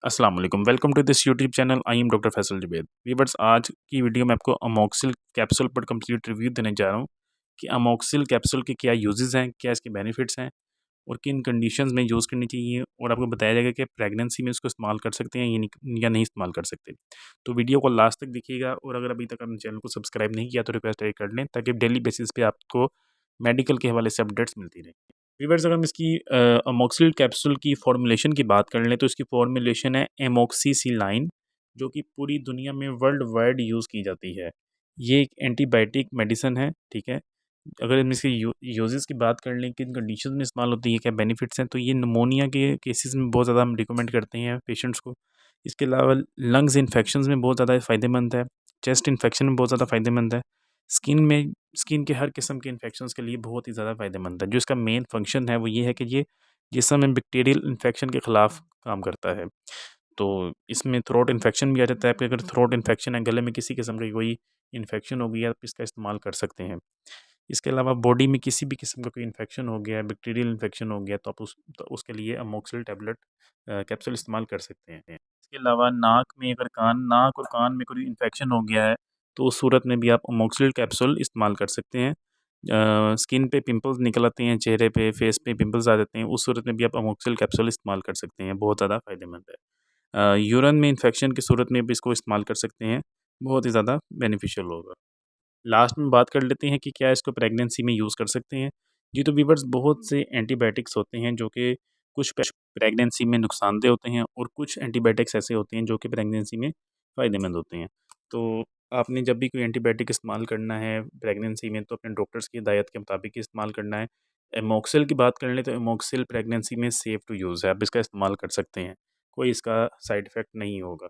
अस्सलाम वालेकुम welcome to this YouTube channel I am doctor Faisal Zubaid viewers. आज की वीडियो में आपको अमोक्सिल कैप्सूल पर कंप्लीट रिव्यू देने जा रहा हूँ कि अमोक्सिल कैप्सूल के क्या यूजेस हैं, क्या इसके बेनिफिट्स हैं और किन कंडीशंस में यूज़ करनी चाहिए, और आपको बताया जाएगा कि प्रेगनेंसी में इसको इस्तेमाल कर सकते हैं या नहीं इस्तेमाल कर सकते। तो वीडियो को लास्ट तक देखिएगा, और अगर अभी तक आपने चैनल को सब्सक्राइब नहीं किया तो रिक्वेस्ट है कर लें, ताकि डेली बेसिस पे आपको मेडिकल के हवाले से अपडेट्स मिलती रहें। वीवर्स, अगर हम इसकी अमोक्सिल कैप्सूल की फॉर्मुलेशन की बात कर लें तो इसकी फॉर्मुलेशन है एमोक्सिसिलाइन, जो कि पूरी दुनिया में वर्ल्ड वाइड यूज़ की जाती है। ये एक एंटीबायोटिक मेडिसिन है, ठीक है। अगर हम इसके यूजेस की बात कर लें, किन कंडीशन में इस्तेमाल होती है, क्या बेनिफिट्स हैं, तो ये निमोनिया के केसेस में बहुत ज़्यादा हम रिकमेंड करते हैं पेशेंट्स को। इसके अलावा लंग्स इन्फेक्शंस में बहुत ज़्यादा फ़ायदेमंद है। चेस्ट इन्फेक्शन में बहुत ज़्यादा फ़ायदेमंद है। स्किन में स्किन के हर किस्म के इन्फेक्शंस के लिए बहुत ही ज़्यादा फ़ायदेमंद है। जो इसका मेन फंक्शन है वो ये है कि ये जिस्म में बैक्टीरियल इन्फेक्शन के ख़िलाफ़ काम करता है। तो इसमें थ्रोट इन्फेक्शन भी आ जाता है। आपके अगर थ्रोट इन्फेक्शन है, गले में किसी किस्म की कोई इन्फेक्शन हो गई है, आप इसका इस्तेमाल कर सकते हैं। इसके अलावा बॉडी में किसी भी किस्म का कोई इन्फेक्शन हो गया है, बैक्टीरियल इन्फेक्शन हो गया, तो आप तो उसके लिए अमोक्सिल टैबलेट कैप्सूल इस्तेमाल कर सकते हैं। इसके अलावा नाक और कान में कोई इन्फेक्शन हो गया है, तो उस सूरत में भी आप अमोक्सिल कैप्सूल इस्तेमाल कर सकते हैं। स्किन पे पिंपल्स निकल आते हैं, चेहरे पे, फेस पे पिंपल्स आ जाते हैं, उस सूरत में भी आप अमोक्सिल कैप्सूल इस्तेमाल कर सकते हैं, बहुत ज़्यादा फ़ायदेमंद है। यूरिन में इन्फेक्शन की सूरत में भी इसको इस्तेमाल कर सकते हैं, बहुत ही ज़्यादा बेनिफिशियल होगा। लास्ट में बात कर लेते हैं कि क्या इसको प्रेगनेंसी में यूज़ कर सकते हैं। जी, तो वीवर्स, बहुत से एंटीबायोटिक्स होते हैं जो कि कुछ प्रेगनेंसी में नुकसानदेह होते हैं, और कुछ एंटीबायोटिक्स ऐसे होते हैं जो कि प्रेगनेंसी में फ़ायदेमंद होते हैं। तो आपने जब भी कोई एंटीबायोटिक इस्तेमाल करना है प्रेगनेंसी में, तो अपने डॉक्टर्स की हिदायत के मुताबिक ही इस्तेमाल करना है। एमोक्सिल की बात कर लें तो एमोक्सिल प्रेगनेंसी में सेफ़ टू यूज़ है, आप इसका इस्तेमाल कर सकते हैं, कोई इसका साइड इफ़ेक्ट नहीं होगा।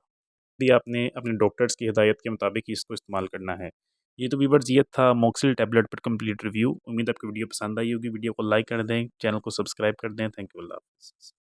भी आपने अपने डॉक्टर्स की हिदायत के मुताबिक ही इसको इस्तेमाल करना है। ये तो व्यूअर्स, ये था मॉक्सिल टैबलेट पर कंप्लीट रिव्यू। उम्मीद है आपको वीडियो पसंद आई होगी। वीडियो को लाइक कर दें, चैनल को सब्सक्राइब कर दें। थैंक यू, अल्लाह हाफ़िज़।